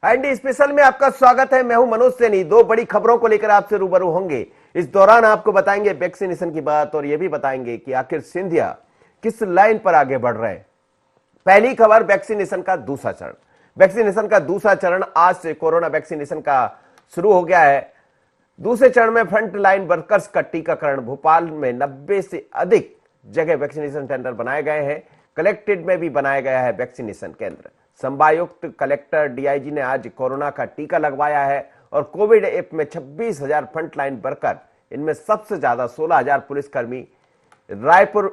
इंडी special में आपका स्वागत है। मैं हूं मनोज सैनी। दो बड़ी खबरों को लेकर आपसे रूबरू होंगे। इस दौरान आपको बताएंगे वैक्सीनेशन की बात और यह भी बताएंगे कि आखिर सिंधिया किस लाइन पर आगे बढ़ रहे हैं। पहली खबर, वैक्सीनेशन का दूसरा चरण। वैक्सीनेशन का दूसरा चरण आज से कोरोना वैक्सीनेशन का शुरू हो गया है। दूसरे चरण में फ्रंट लाइन वर्कर्स का टीकाकरण। भोपाल में 90 से अधिक जगह वैक्सीनेशन सेंटर बनाए गए हैं। कलेक्टेड में भी बनाया गया है वैक्सीनेशन केंद्र। संभागायुक्त, कलेक्टर, डीआईजी ने आज कोरोना का टीका लगवाया है और कोविड ऐप में 26,000 फ्रंटलाइन वर्कर, इनमें सबसे ज्यादा 16,000 पुलिसकर्मी रायपुर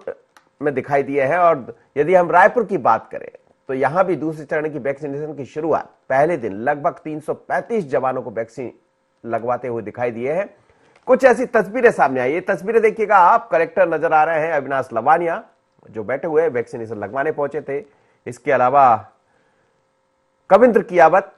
में दिखाई दिए हैं। और यदि हम रायपुर की बात करें तो यहां भी दूसरे चरण की वैक्सीनेशन की शुरुआत पहले दिन लगभग 335 जवानों को वैक्सीन लगवाते हुए दिखाई दिए हैं। कुछ ऐसी तस्वीरें सामने आई। ये तस्वीरें देखिएगा आप। कलेक्टर नजर आ रहे हैं अविनाश लवानिया, जो बैठे हुए वैक्सीनेशन लगवाने पहुंचे थे। इसके अलावा कविंद्र कियावत,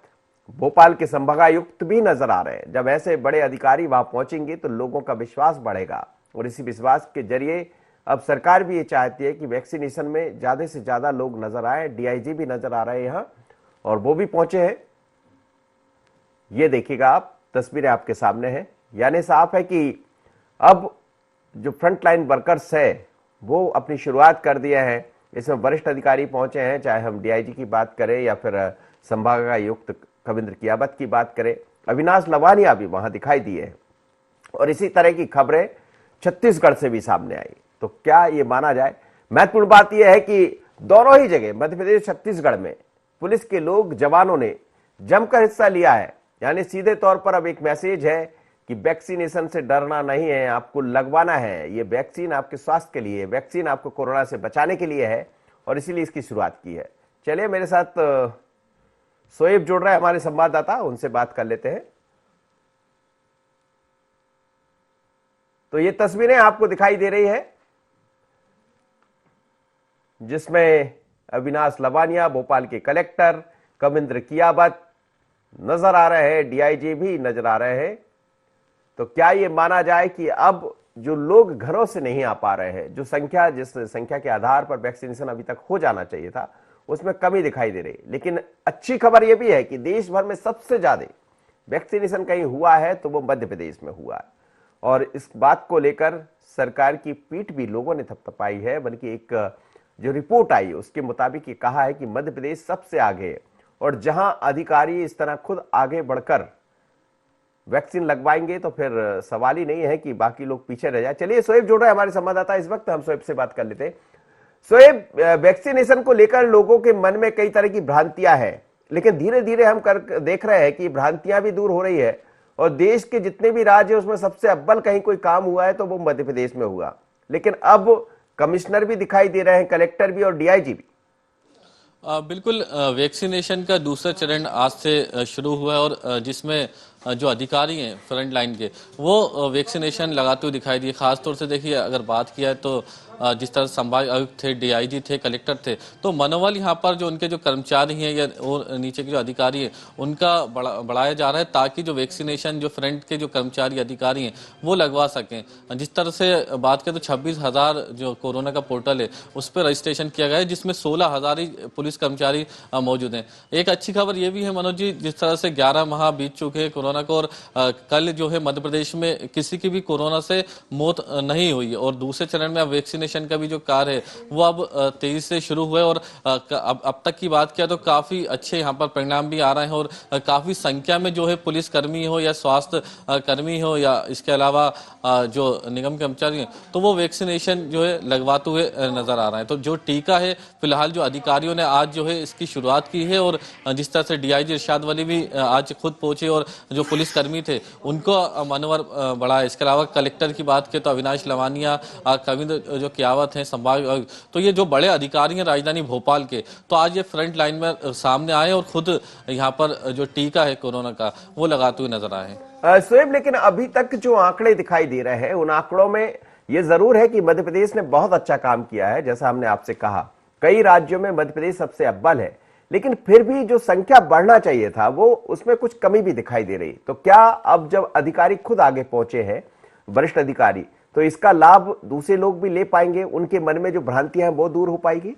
भोपाल के संभागायुक्त भी नजर आ रहे हैं। जब ऐसे बड़े अधिकारी वहां पहुंचेंगे तो लोगों का विश्वास बढ़ेगा और इसी विश्वास के जरिए अब सरकार भी ये चाहती है कि वैक्सीनेशन में ज्यादा से ज्यादा लोग नजर आए। डीआईजी भी नजर आ रहे हैं यहां और वो भी पहुंचे हैं। ये देखिएगा आप, तस्वीरें आपके सामने हैं। यानी साफ है कि अब जो फ्रंटलाइन वर्कर्स है वो अपनी शुरुआत कर दिए हैं। इसमें वरिष्ठ अधिकारी पहुंचे हैं, चाहे हम डीआईजी की बात करें या फिर संभागायुक्त कविंद्र कियावत की बात करें। अविनाश लवानिया भी वहां दिखाई दिए हैं और इसी तरह की खबरें छत्तीसगढ़ से भी सामने आई। तो क्या ये माना जाए? महत्वपूर्ण बात यह है कि दोनों ही जगह मध्य प्रदेश, छत्तीसगढ़ में पुलिस के लोग, जवानों ने जमकर हिस्सा लिया है। यानी सीधे तौर पर अब एक मैसेज है कि वैक्सीनेशन से डरना नहीं है, आपको लगवाना है। ये वैक्सीन आपके स्वास्थ्य के लिए, वैक्सीन आपको कोरोना से बचाने के लिए है और इसीलिए इसकी शुरुआत की है। चलिए, मेरे साथ शोएब जुड़ रहे हैं, हमारे संवाददाता, उनसे बात कर लेते हैं। तो ये तस्वीरें आपको दिखाई दे रही है जिसमें अविनाश लवानिया, भोपाल के कलेक्टर कविंद्र कियावत नजर आ रहे हैं, डीआईजी भी नजर आ रहे हैं। तो क्या ये माना जाए कि अब जो लोग घरों से नहीं आ पा रहे हैं, जो संख्या, जिस संख्या के आधार पर वैक्सीनेशन अभी तक हो जाना चाहिए था, उसमें कमी दिखाई दे रही। लेकिन अच्छी खबर यह भी है कि देश भर में सबसे ज्यादा वैक्सीनेशन कहीं हुआ है तो वो मध्य प्रदेश में हुआ है और इस बात को लेकर सरकार की पीठ भी लोगों ने थपथपाई है। बल्कि एक जो रिपोर्ट आई उसके मुताबिक ये कहा है कि मध्य प्रदेश सबसे आगे है और जहां अधिकारी इस तरह खुद आगे बढ़कर वैक्सीन लगवाएंगे तो फिर सवाल ही नहीं है कि बाकी लोग पीछे रह जाए। चलिए, शोएब जुड़ रहे हैं हमारे संवाददाता इस वक्त, हम शोएब से बात कर लेते हैं। शोएब, वैक्सीनेशन को लेकर लोगों के मन में कई तरह की भ्रांतियां हैं, लेकिन धीरे धीरे हम देख रहे हैं कि भ्रांतियां भी दूर हो रही है और देश के जितने भी राज्य हैं उसमें सबसे अव्वल कहीं कोई काम हुआ है तो वो मध्य प्रदेश में हुआ। लेकिन अब कमिश्नर भी दिखाई दे रहे हैं, कलेक्टर भी और डीआईजी भी। बिल्कुल, वैक्सीनेशन का दूसरा चरण आज से शुरू हुआ है और जिसमें जो अधिकारी हैं फ्रंट लाइन के, वो वैक्सीनेशन लगाते हुए दिखाई दिए। खासतौर से देखिए, अगर बात किया है तो जिस तरह संभाग आयुक्त थे, डीआईजी थे, कलेक्टर थे, तो मनोबल यहाँ पर जो उनके जो कर्मचारी हैं या और नीचे के जो अधिकारी हैं उनका बढ़ाया जा रहा है ताकि जो वैक्सीनेशन जो फ्रंट के जो कर्मचारी अधिकारी हैं वो लगवा सकें। जिस तरह से बात करें तो 26,000 जो कोरोना का पोर्टल है उस पर रजिस्ट्रेशन किया गया है, जिसमें 16,000 ही पुलिस कर्मचारी मौजूद हैं। एक अच्छी खबर ये भी है मनोज जी, जिस तरह से 11 माह बीत चुके हैं कोरोना को और कल जो है मध्य प्रदेश में किसी की भी कोरोना से मौत नहीं हुई है और दूसरे चरण में अब वैक्सीनेशन का भी जो कार्य है वो अब तेजी से शुरू हुआ है और अब तक की बात किया तो काफी अच्छे यहाँ पर परिणाम भी आ रहे हैं और काफी संख्या में जो है पुलिस कर्मी हो या स्वास्थ्य कर्मी हो या इसके अलावा जो निगम कर्मचारी हैं तो वो वैक्सीनेशन जो है लगवाते हुए नजर आ रहे हैं। तो जो टीका है फिलहाल जो अधिकारियों ने आज जो है इसकी शुरुआत की है और जिस तरह से डीआईजी इरशाद वली भी आज खुद पहुंचे और जो पुलिस कर्मी थे उनको मनोबल बढ़ा। इसके अलावा कलेक्टर की बात करें तो अविनाश लवानिया, कविंद्र जो कियावत हैं संभाग, तो ये जो बड़े अधिकारी हैं राजधानी भोपाल के, तो आज ये फ्रंट लाइन में सामने आए और खुद यहाँ पर जो टीका है कोरोना का वो लगाते हुए नजर आए। शोएब, लेकिन अभी तक जो आंकड़े दिखाई दे रहे हैं उन आंकड़ों में ये जरूर है कि मध्य प्रदेश ने बहुत अच्छा काम किया है। जैसा हमने आपसे कहा, कई राज्यों में मध्य प्रदेश सबसे अव्वल है, लेकिन फिर भी जो संख्या बढ़ना चाहिए था वो उसमें कुछ कमी भी दिखाई दे रही। तो क्या अब जब अधिकारी खुद आगे पहुंचे हैं, वरिष्ठ अधिकारी, तो इसका लाभ दूसरे लोग भी ले पाएंगे? उनके मन में जो भ्रांतियां हैं वो दूर हो पाएगी?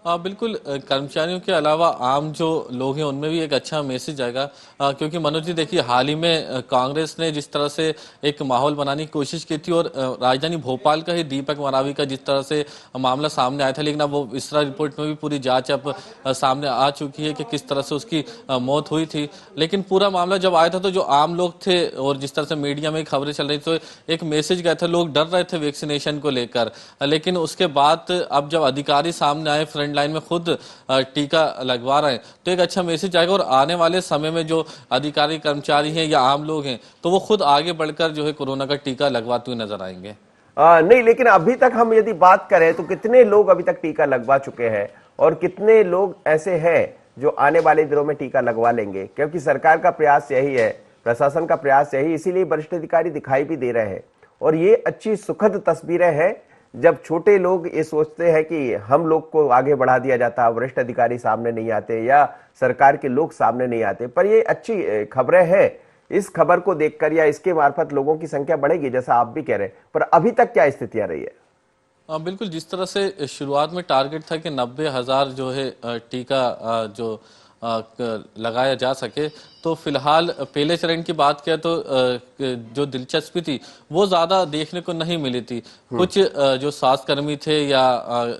बिल्कुल कर्मचारियों के अलावा आम जो लोग हैं उनमें भी एक अच्छा मैसेज आएगा। क्योंकि मनोज जी देखिए, हाल ही में कांग्रेस ने जिस तरह से एक माहौल बनाने की कोशिश की थी, और राजधानी भोपाल का ही दीपक मरावी का जिस तरह से मामला सामने आया था, लेकिन अब वो इसरा रिपोर्ट में भी पूरी जांच अब सामने आ चुकी है कि किस तरह से उसकी मौत हुई थी। लेकिन पूरा मामला जब आया था तो जो आम लोग थे और जिस तरह से मीडिया में खबरें चल रही थी, तो एक मैसेज गया था, लोग डर रहे थे वैक्सीनेशन को लेकर। लेकिन उसके बाद अब जब अधिकारी सामने आए, फ्रंट लाइन में खुद टीका लगवा रहे हैं, तो एक अच्छा मैसेज आएगा। और आने वाले समय में जो अधिकारी कर्मचारी हैं या आम लोग हैं, तो वो खुद आगे बढ़कर जो है कोरोना का टीका लगवाते हुए नजर आएंगे। नहीं, लेकिन अभी तक हम यदि बात करें तो कितने लोग अभी तक टीका लगवा चुके हैं और कितने लोग ऐसे हैं जो आने वाले दिनों में टीका लगवा लेंगे? क्योंकि सरकार का प्रयास यही है, प्रशासन का प्रयास यही, इसीलिए वरिष्ठ अधिकारी दिखाई भी दे रहे हैं। और ये अच्छी सुखद तस्वीरें हैं जब छोटे लोग ये सोचते हैं कि हम लोग को आगे बढ़ा दिया जाता, वरिष्ठ अधिकारी सामने नहीं आते या सरकार के लोग सामने नहीं आते। पर ये अच्छी खबरें हैं। इस खबर को देखकर या इसके मार्फत लोगों की संख्या बढ़ेगी जैसा आप भी कह रहे हैं, पर अभी तक क्या स्थितियां रही है? बिल्कुल, जिस तरह से शुरुआत में टारगेट था कि 90,000 जो है टीका लगाया जा सके, तो फिलहाल पहले चरण की बात किया तो जो दिलचस्पी थी वो ज्यादा देखने को नहीं मिली थी। कुछ जो स्वास्थ्यकर्मी थे या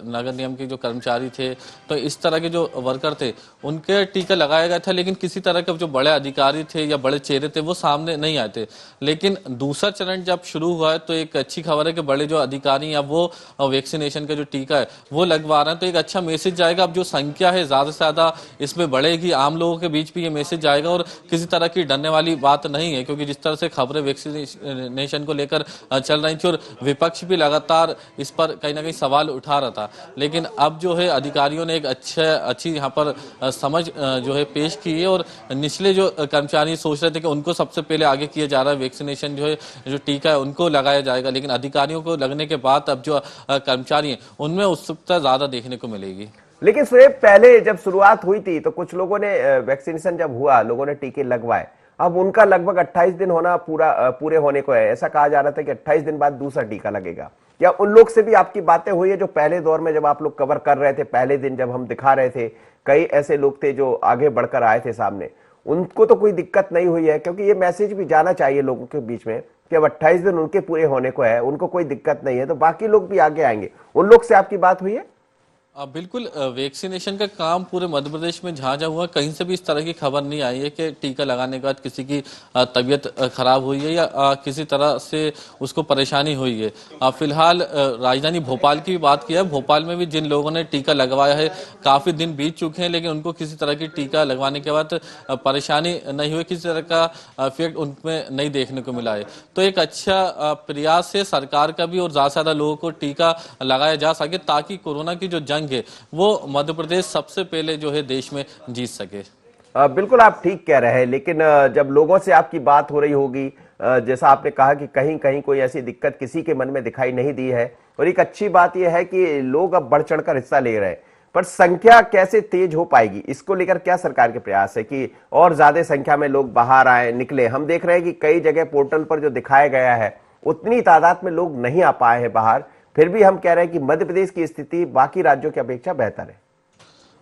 नगर निगम के जो कर्मचारी थे, तो इस तरह के जो वर्कर थे उनके टीका लगाया गया था, लेकिन किसी तरह के जो बड़े अधिकारी थे या बड़े चेहरे थे वो सामने नहीं आए थे। लेकिन दूसरा चरण जब शुरू हुआ है तो एक अच्छी खबर है कि बड़े जो अधिकारी या वो वैक्सीनेशन का जो टीका है वो लगवा रहे हैं, तो एक अच्छा मैसेज जाएगा। अब जो संख्या है ज्यादा से ज्यादा इसमें बढ़ेगी, आम लोगों के बीच भी ये मैसेज जाएगा और किसी तरह की डरने वाली बात नहीं है। क्योंकि जिस तरह से खबरें वैक्सीनेशन को लेकर चल रही थी और विपक्ष भी लगातार इस पर कहीं ना कहीं सवाल उठा रहा था, लेकिन अब जो है अधिकारियों ने एक अच्छी यहाँ पर समझ जो है पेश की है। और निचले जो कर्मचारी सोच रहे थे कि उनको सबसे पहले आगे किया जा रहा है, वैक्सीनेशन जो है जो टीका है उनको लगाया जाएगा, लेकिन अधिकारियों को लगने के बाद अब जो कर्मचारी हैं उनमें उत्सुकता ज्यादा देखने को मिलेगी। लेकिन शोएब, पहले जब शुरुआत हुई थी तो कुछ लोगों ने वैक्सीनेशन जब हुआ, लोगों ने टीके लगवाए, अब उनका लगभग 28 दिन होना पूरे होने को है। ऐसा कहा जा रहा था कि 28 दिन बाद दूसरा टीका लगेगा। क्या उन लोग से भी आपकी बातें हुई है जो पहले दौर में जब आप लोग कवर कर रहे थे, पहले दिन जब हम दिखा रहे थे, कई ऐसे लोग थे जो आगे बढ़कर आए थे सामने, उनको तो कोई दिक्कत नहीं हुई है? क्योंकि ये मैसेज भी जाना चाहिए लोगों के बीच में कि अब 28 दिन उनके पूरे होने को है, उनको कोई दिक्कत नहीं है, तो बाकी लोग भी आगे आएंगे। उन लोग से आपकी बात हुई है? बिल्कुल, वैक्सीनेशन का काम पूरे मध्य प्रदेश में जहाँ जहाँ हुआ, कहीं से भी इस तरह की खबर नहीं आई है कि टीका लगाने के बाद किसी की तबीयत खराब हुई है या किसी तरह से उसको परेशानी हुई है। फिलहाल राजधानी भोपाल की भी बात की है, भोपाल में भी जिन लोगों ने टीका लगवाया है काफी दिन बीत चुके हैं, लेकिन उनको किसी तरह की टीका लगवाने के बाद परेशानी नहीं हुई, किसी तरह का इफेक्ट उनमें नहीं देखने को मिला है। तो एक अच्छा प्रयास है सरकार का भी, और ज्यादा से ज्यादा लोगों को टीका लगाया जा सके ताकि कोरोना की जो जंग है वो मध्य प्रदेश सबसे पहले जो है देश में जीत सके। बिल्कुल आप ठीक कह रहे हैं, लेकिन जब लोगों से आपकी बात हो रही होगी, जैसा आपने कहा कि कहीं कहीं कोई ऐसी दिक्कत किसी के मन में दिखाई नहीं दी है, और एक अच्छी बात यह है कि लोग अब बढ़ चढ़कर हिस्सा ले रहे हैं। पर संख्या कैसे तेज हो पाएगी, इसको लेकर क्या सरकार के प्रयास है कि और ज्यादा संख्या में लोग बाहर आए, निकले? हम देख रहे हैं कि कई जगह पोर्टल पर जो दिखाया गया है उतनी तादाद में लोग नहीं आ पाए हैं बाहर। फिर भी हम कह रहे हैं कि मध्य प्रदेश की स्थिति बाकी राज्यों की अपेक्षा बेहतर है।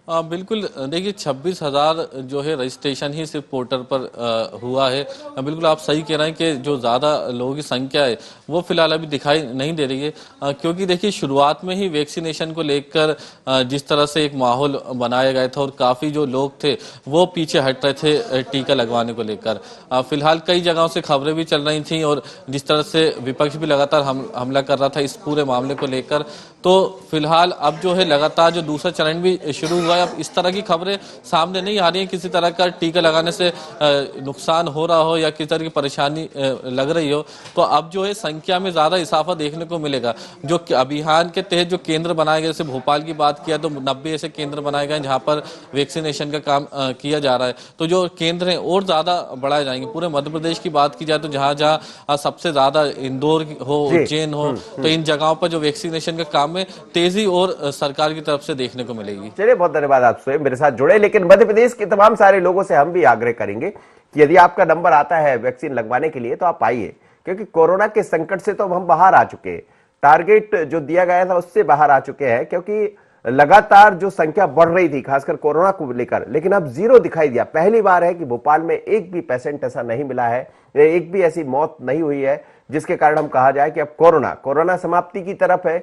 बिल्कुल, देखिए 26,000 जो है रजिस्ट्रेशन ही सिर्फ पोर्टल पर हुआ है। बिल्कुल आप सही कह रहे हैं कि जो ज़्यादा लोगों की संख्या है वो फिलहाल अभी दिखाई नहीं दे रही है। क्योंकि देखिए शुरुआत में ही वैक्सीनेशन को लेकर जिस तरह से एक माहौल बनाया गया था और काफ़ी जो लोग थे वो पीछे हट रहे थे टीका लगवाने को लेकर। फिलहाल कई जगहों से खबरें भी चल रही थी और जिस तरह से विपक्ष भी लगातार हमला कर रहा था इस पूरे मामले को लेकर, तो फिलहाल अब जो है लगातार जो दूसरा चरण भी शुरू हुआ है, अब इस तरह की खबरें सामने नहीं आ रही है किसी तरह का टीका लगाने से नुकसान हो रहा हो या किसी तरह की परेशानी लग रही हो। तो अब जो है संख्या में ज्यादा इजाफा देखने को मिलेगा। जो अभियान के तहत जो केंद्र बनाए गए, जैसे भोपाल की बात किया तो 90 ऐसे केंद्र बनाए गए जहां पर वैक्सीनेशन का काम किया जा रहा है। तो जो केंद्र है और ज्यादा बढ़ाए जाएंगे। पूरे मध्य प्रदेश की बात की जाए तो जहां जहां सबसे ज्यादा इंदौर हो, उज्जैन हो, तो इन जगहों पर जो वैक्सीनेशन का काम में तेजी और सरकार की तरफ से देखने को मिलेगी। चलिए, बहुत धन्यवाद आप स्वयं मेरे साथ जुड़े। लेकिन मध्य प्रदेश के तमाम सारे लोगों से हम भी आग्रह करेंगे कि यदि आपका नंबर आता है वैक्सीन लगवाने के लिए तो आप आइए, क्योंकि कोरोना के संकट से तो हम बाहर आ चुके हैं, टारगेट जो दिया गया था उससे बाहर आ चुके हैं। क्योंकि लगातार जो संख्या बढ़ रही थी खासकर कोरोना को लेकर, लेकिन अब जीरो दिखाई दिया। पहली बार है कि भोपाल में एक भी पेशेंट ऐसा नहीं मिला है, एक भी ऐसी मौत नहीं हुई है जिसके कारण हम कहा जाए कि अब कोरोना समाप्ति की तरफ है।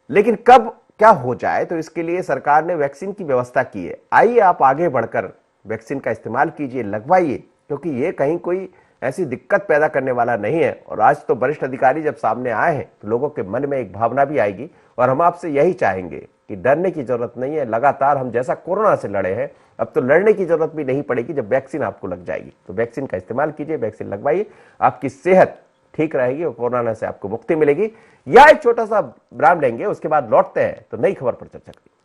लेकिन कब क्या हो जाए, तो इसके लिए सरकार ने वैक्सीन की व्यवस्था की है। आइए आप आगे बढ़कर वैक्सीन का इस्तेमाल कीजिए, लगवाइए, क्योंकि ये कहीं कोई ऐसी दिक्कत पैदा करने वाला नहीं है। और आज तो वरिष्ठ अधिकारी जब सामने आए हैं तो लोगों के मन में एक भावना भी आएगी, और हम आपसे यही चाहेंगे कि डरने की जरूरत नहीं है। लगातार हम जैसा कोरोना से लड़े हैं, अब तो लड़ने की जरूरत भी नहीं पड़ेगी जब वैक्सीन आपको लग जाएगी। तो वैक्सीन का इस्तेमाल कीजिए, वैक्सीन लगवाइए, आपकी सेहत ठीक रहेगी और कोरोना से आपको मुक्ति मिलेगी। या एक छोटा सा विराम लेंगे, उसके बाद लौटते हैं तो नई खबर पर चर्चा करेंगे।